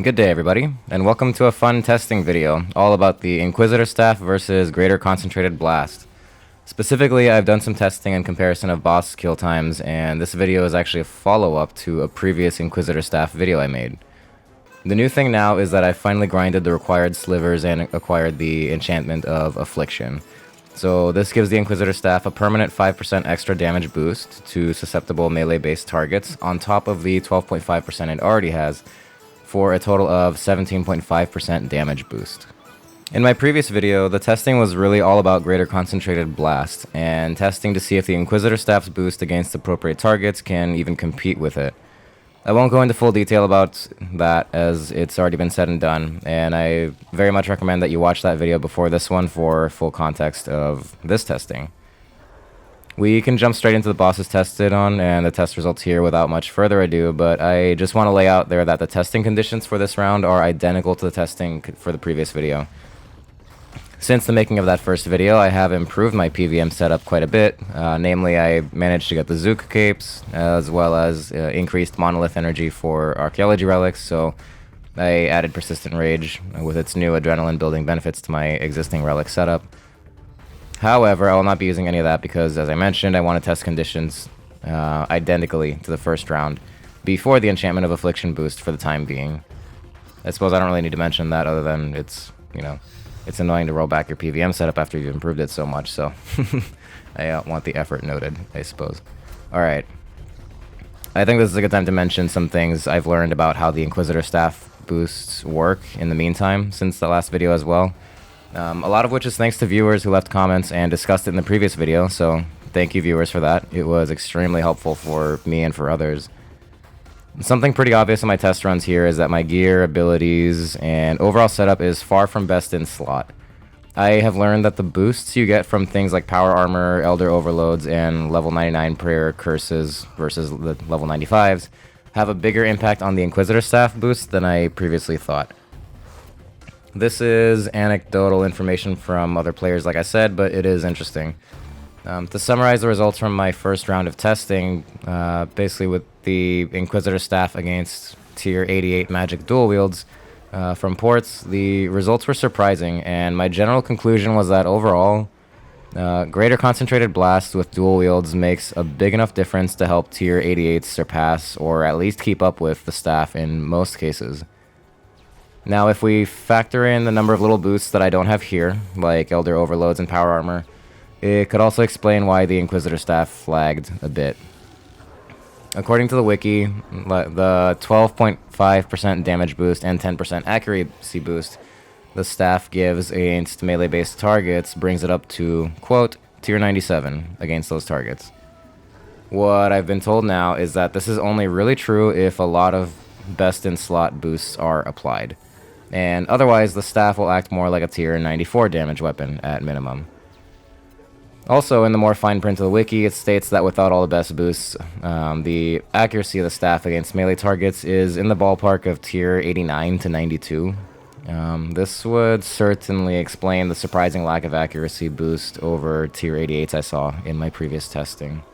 Good day everybody, and welcome to a fun testing video, all about the Inquisitor Staff versus Greater Concentrated Blast. Specifically, I've done some testing and comparison of boss kill times, and this video is actually a follow-up to a previous Inquisitor Staff video I made. The new thing now is that I finally grinded the required slivers and acquired the Enchantment of Affliction. So this gives the Inquisitor Staff a permanent 5% extra damage boost to susceptible melee-based targets, on top of the 12.5% it already has, for a total of 17.5% damage boost. In my previous video, the testing was really all about Greater Concentrated Blast, and testing to see if the Inquisitor Staff's boost against appropriate targets can even compete with it. I won't go into full detail about that, as it's already been said and done, and I very much recommend that you watch that video before this one for full context of this testing. We can jump straight into the bosses tested on and the test results here without much further ado, but I just want to lay out there that the testing conditions for this round are identical to the testing for the previous video. Since the making of that first video, I have improved my PVM setup quite a bit. Namely, I managed to get the Zook capes, as well as increased monolith energy for archaeology relics, so I added Persistent Rage with its new adrenaline building benefits to my existing relic setup. However, I will not be using any of that because, as I mentioned, I want to test conditions identically to the first round before the Enchantment of Affliction boost for the time being. I suppose I don't really need to mention that other than it's annoying to roll back your PVM setup after you've improved it so much, so I want the effort noted, I suppose. Alright. I think this is a good time to mention some things I've learned about how the Inquisitor Staff boosts work in the meantime since the last video as well. A lot of which is thanks to viewers who left comments and discussed it in the previous video, so thank you viewers for that. It was extremely helpful for me and for others. Something pretty obvious in my test runs here is that my gear, abilities, and overall setup is far from best in slot. I have learned that the boosts you get from things like Power Armor, Elder Overloads, and level 99 Prayer Curses versus the level 95s have a bigger impact on the Inquisitor Staff boost than I previously thought. This is anecdotal information from other players, like I said, but it is interesting. To summarize the results from my first round of testing, basically with the Inquisitor Staff against tier 88 magic dual wields from ports, the results were surprising, and my general conclusion was that overall, Greater Concentrated Blast with dual wields makes a big enough difference to help tier 88s surpass or at least keep up with the staff in most cases. Now, if we factor in the number of little boosts that I don't have here, like Elder Overloads and Power Armor, it could also explain why the Inquisitor Staff flagged a bit. According to the wiki, the 12.5% damage boost and 10% accuracy boost the staff gives against melee-based targets brings it up to, quote, tier 97 against those targets. What I've been told now is that this is only really true if a lot of best-in-slot boosts are applied, and otherwise the staff will act more like a tier 94 damage weapon at minimum. Also, in the more fine print of the wiki, it states that without all the best boosts, the accuracy of the staff against melee targets is in the ballpark of tier 89 to 92. This would certainly explain the surprising lack of accuracy boost over tier 88s I saw in my previous testing.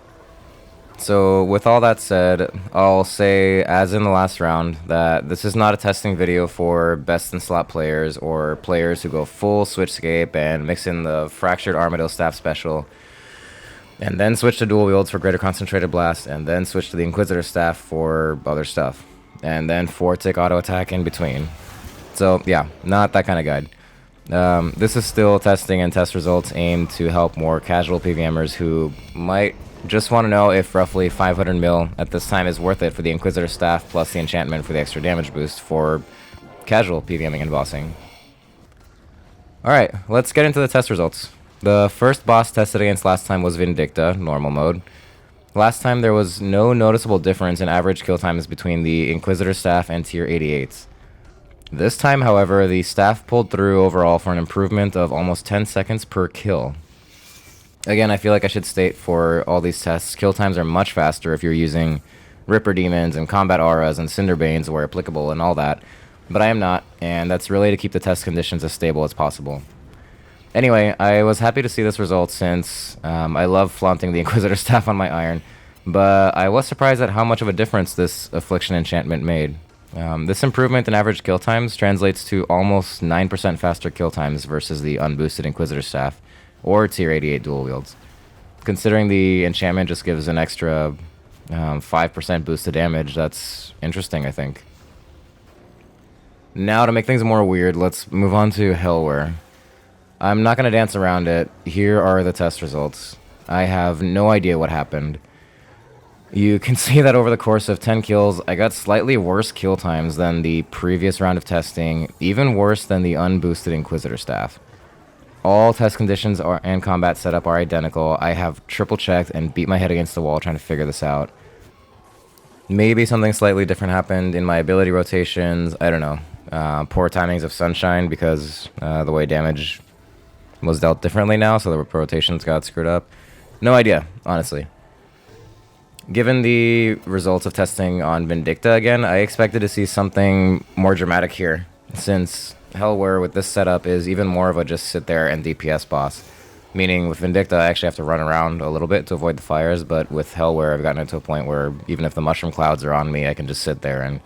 So, with all that said, I'll say, as in the last round, that this is not a testing video for best-in-slot players or players who go full Switchscape and mix in the Fractured Armadillo Staff Special, and then switch to dual wields for Greater Concentrated Blast, and then switch to the Inquisitor Staff for other stuff, and then 4-tick auto attack in between. So, yeah, not that kind of guide. This is still testing and test results aimed to help more casual PVMers who might just want to know if roughly 500 mil at this time is worth it for the Inquisitor Staff plus the enchantment for the extra damage boost for casual PVMing and bossing. Alright, let's get into the test results. The first boss tested against last time was Vindicta, normal mode. Last time there was no noticeable difference in average kill times between the Inquisitor Staff and tier 88s. This time, however, the staff pulled through overall for an improvement of almost 10 seconds per kill. Again, I feel like I should state for all these tests, kill times are much faster if you're using Ripper Demons and Combat Auras and Cinderbanes where applicable and all that, but I am not, and that's really to keep the test conditions as stable as possible. Anyway, I was happy to see this result since I love flaunting the Inquisitor Staff on my iron, but I was surprised at how much of a difference this Affliction enchantment made. This improvement in average kill times translates to almost 9% faster kill times versus the unboosted Inquisitor Staff or tier 88 dual wields. Considering the enchantment just gives an extra 5% boost to damage, that's interesting, I think. Now, to make things more weird, let's move on to Helwyr. I'm not going to dance around it. Here are the test results. I have no idea what happened. You can see that over the course of 10 kills, I got slightly worse kill times than the previous round of testing, even worse than the unboosted Inquisitor Staff. All test conditions and combat setup are identical. I have triple checked and beat my head against the wall trying to figure this out. Maybe something slightly different happened in my ability rotations. I don't know. Poor timings of Sunshine because the way damage was dealt differently now, so the rotations got screwed up. No idea, honestly. Given the results of testing on Vindicta again, I expected to see something more dramatic here, since Helwyr with this setup is even more of a just sit there and DPS boss. Meaning with Vindicta, I actually have to run around a little bit to avoid the fires, but with Helwyr, I've gotten it to a point where even if the mushroom clouds are on me, I can just sit there and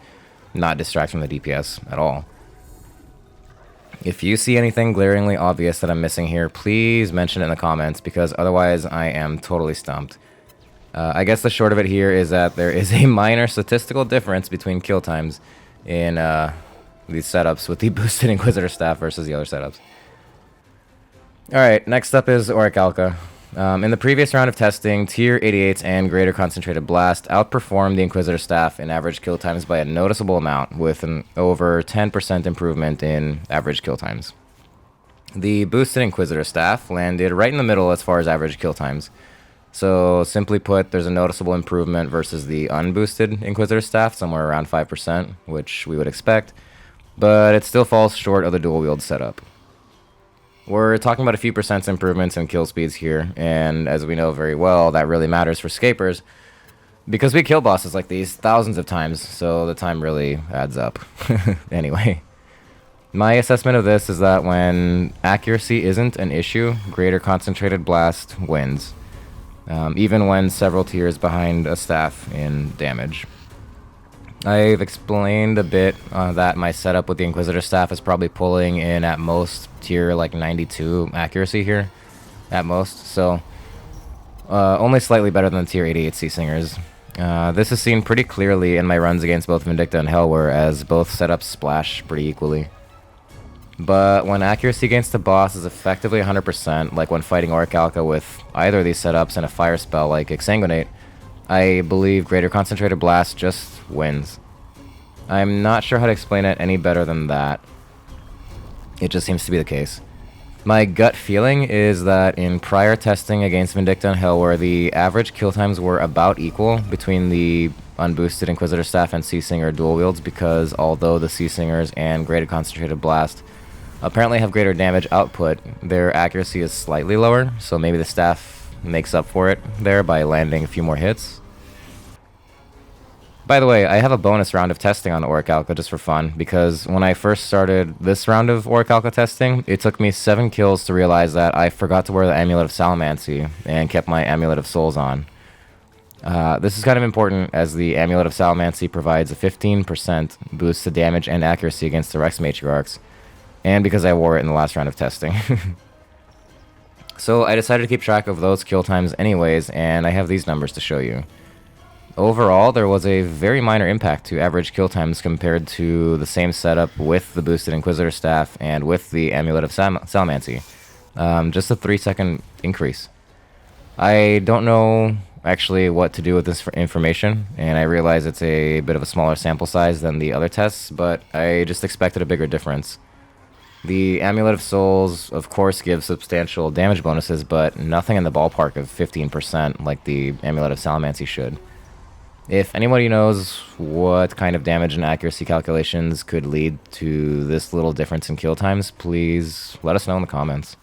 not distract from the DPS at all. If you see anything glaringly obvious that I'm missing here, please mention it in the comments, because otherwise I am totally stumped. I guess the short of it here is that there is a minor statistical difference between kill times in these setups with the boosted Inquisitor Staff versus the other setups. Alright, next up is Orikalka. In the previous round of testing, tier 88s and greater concentrated blast outperformed the Inquisitor Staff in average kill times by a noticeable amount, with an over 10% improvement in average kill times. The boosted Inquisitor Staff landed right in the middle as far as average kill times. So, simply put, there's a noticeable improvement versus the unboosted Inquisitor Staff, somewhere around 5%, which we would expect, but it still falls short of the dual wield setup. We're talking about a few percent improvements in kill speeds here, and as we know very well, that really matters for scapers, because we kill bosses like these thousands of times, so the time really adds up. Anyway, my assessment of this is that when accuracy isn't an issue, greater concentrated blast wins. Even when several tiers behind a staff in damage. I've explained a bit that my setup with the Inquisitor Staff is probably pulling in at most tier like 92 accuracy here, at most, so only slightly better than the tier 88 Sea Singers. This is seen pretty clearly in my runs against both Vindicta and Helwyr, as both setups splash pretty equally. But when accuracy against the boss is effectively 100%, like when fighting Orikalka with either of these setups and a fire spell like Exsanguinate, I believe Greater Concentrated Blast just wins. I'm not sure how to explain it any better than that. It just seems to be the case. My gut feeling is that in prior testing against Vindicta and Helwyr, the average kill times were about equal between the unboosted Inquisitor Staff and Sea Singer dual wields, because although the Sea Singers and Greater Concentrated Blast apparently have greater damage output, their accuracy is slightly lower, so maybe the staff makes up for it there by landing a few more hits. By the way, I have a bonus round of testing on Orikalka just for fun, because when I first started this round of Orikalka testing, it took me 7 kills to realize that I forgot to wear the Amulet of Salamancy and kept my Amulet of Souls on. This is kind of important, as the Amulet of Salamancy provides a 15% boost to damage and accuracy against the Rex Matriarchs, and because I wore it in the last round of testing. So I decided to keep track of those kill times anyways, and I have these numbers to show you. Overall, there was a very minor impact to average kill times compared to the same setup with the boosted Inquisitor Staff and with the Amulet of Salamancy. Just a 3-second increase. I don't know actually what to do with this information, and I realize it's a bit of a smaller sample size than the other tests, but I just expected a bigger difference. The Amulet of Souls, of course, gives substantial damage bonuses, but nothing in the ballpark of 15% like the Amulet of Salamancy should. If anybody knows what kind of damage and accuracy calculations could lead to this little difference in kill times, please let us know in the comments.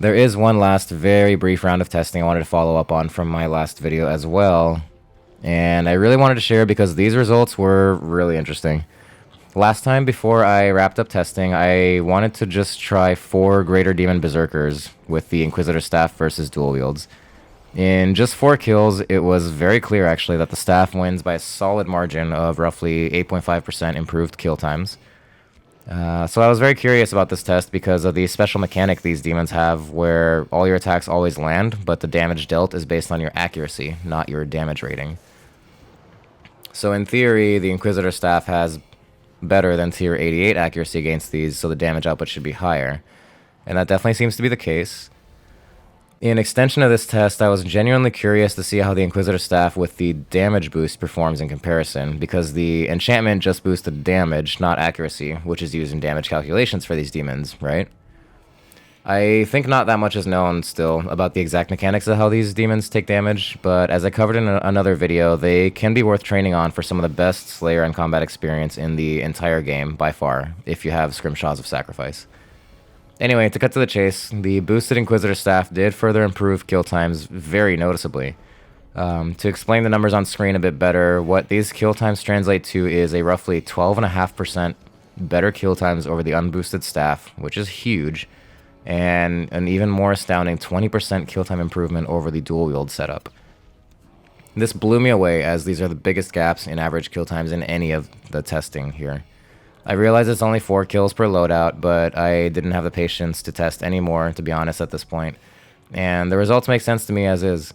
There is one last very brief round of testing I wanted to follow up on from my last video as well, and I really wanted to share because these results were really interesting. Last time, before I wrapped up testing, I wanted to just try 4 Greater Demon Berserkers with the Inquisitor Staff versus dual wields. In just 4 kills, it was very clear actually that the staff wins by a solid margin of roughly 8.5% improved kill times. So I was very curious about this test because of the special mechanic these demons have where all your attacks always land, but the damage dealt is based on your accuracy, not your damage rating. So in theory, the Inquisitor Staff has better than tier 88 accuracy against these, so the damage output should be higher. And that definitely seems to be the case. In extension of this test, I was genuinely curious to see how the Inquisitor Staff with the damage boost performs in comparison, because the enchantment just boosted damage, not accuracy, which is used in damage calculations for these demons, right? I think not that much is known still about the exact mechanics of how these demons take damage, but as I covered in another video, they can be worth training on for some of the best Slayer and combat experience in the entire game, by far, if you have Scrimshaws of Sacrifice. Anyway, to cut to the chase, the boosted Inquisitor Staff did further improve kill times very noticeably. To explain the numbers on screen a bit better, what these kill times translate to is a roughly 12.5% better kill times over the unboosted staff, which is huge, and an even more astounding 20% kill time improvement over the dual wield setup. This blew me away, as these are the biggest gaps in average kill times in any of the testing here. I realize it's only 4 kills per loadout, but I didn't have the patience to test any more, to be honest, at this point. And the results make sense to me as is.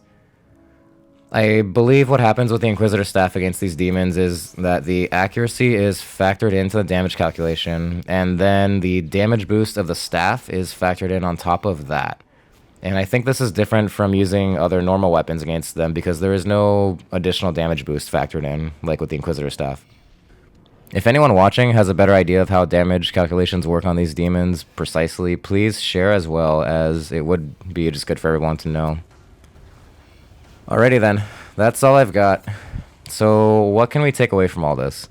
I believe what happens with the Inquisitor Staff against these demons is that the accuracy is factored into the damage calculation, and then the damage boost of the staff is factored in on top of that. And I think this is different from using other normal weapons against them, because there is no additional damage boost factored in, like with the Inquisitor Staff. If anyone watching has a better idea of how damage calculations work on these demons precisely, please share as well, as it would be just good for everyone to know. Alrighty then, that's all I've got. So what can we take away from all this?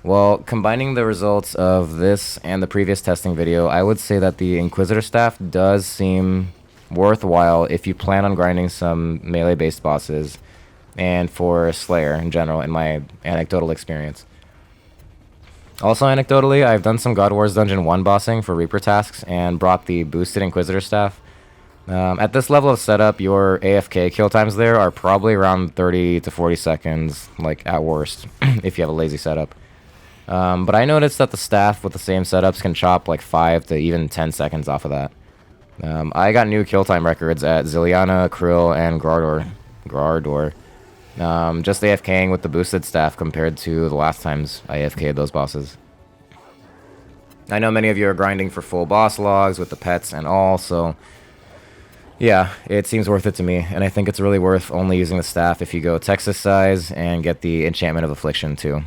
Well, combining the results of this and the previous testing video, I would say that the Inquisitor Staff does seem worthwhile if you plan on grinding some melee-based bosses, and for Slayer in general, in my anecdotal experience. Also, anecdotally, I've done some God Wars Dungeon 1 bossing for Reaper tasks and brought the boosted Inquisitor Staff. At this level of setup, your AFK kill times there are probably around 30 to 40 seconds, like at worst, if you have a lazy setup. But I noticed that the staff with the same setups can chop like 5 to even 10 seconds off of that. I got new kill time records at Ziliana, Krill, and Grardor. Just AFKing with the boosted staff compared to the last times I AFK'd those bosses. I know many of you are grinding for full boss logs with the pets and all, so yeah, it seems worth it to me, and I think it's really worth only using the staff if you go Texas size and get the Enchantment of Affliction too.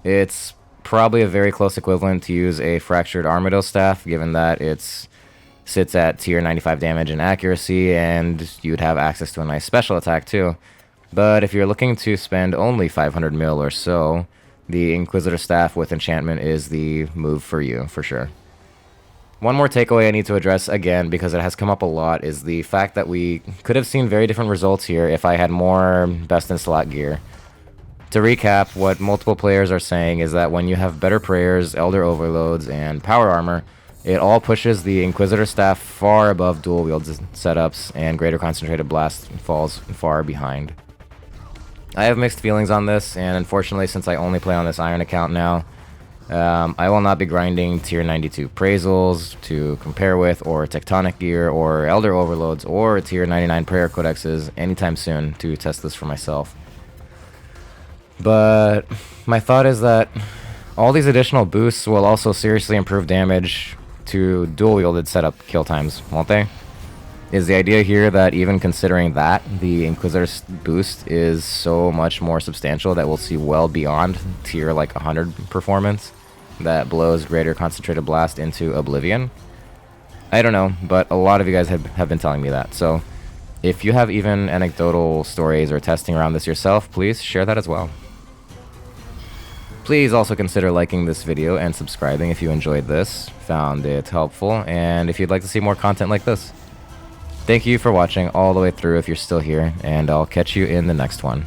It's probably a very close equivalent to use a Fractured Armadillo staff, given that it sits at tier 95 damage and accuracy, and you'd have access to a nice special attack too. But if you're looking to spend only 500 mil or so, the Inquisitor Staff with Enchantment is the move for you, for sure. One more takeaway I need to address again, because it has come up a lot, is the fact that we could have seen very different results here if I had more best-in-slot gear. To recap, what multiple players are saying is that when you have better prayers, Elder Overloads, and Power Armor, it all pushes the Inquisitor Staff far above dual wield setups, and Greater Concentrated Blast falls far behind. I have mixed feelings on this, and unfortunately, since I only play on this Iron account now, I will not be grinding tier 92 Praisals to compare with, or Tectonic Gear, or Elder Overloads, or tier 99 Prayer Codexes anytime soon to test this for myself. But my thought is that all these additional boosts will also seriously improve damage to dual-wielded setup kill times, won't they? Is the idea here that even considering that, the Inquisitor's boost is so much more substantial that we'll see well beyond tier like 100 performance that blows Greater Concentrated Blast into oblivion? I don't know, but a lot of you guys have been telling me that, so if you have even anecdotal stories or testing around this yourself, please share that as well. Please also consider liking this video and subscribing if you enjoyed this, found it helpful, and if you'd like to see more content like this. Thank you for watching all the way through if you're still here, and I'll catch you in the next one.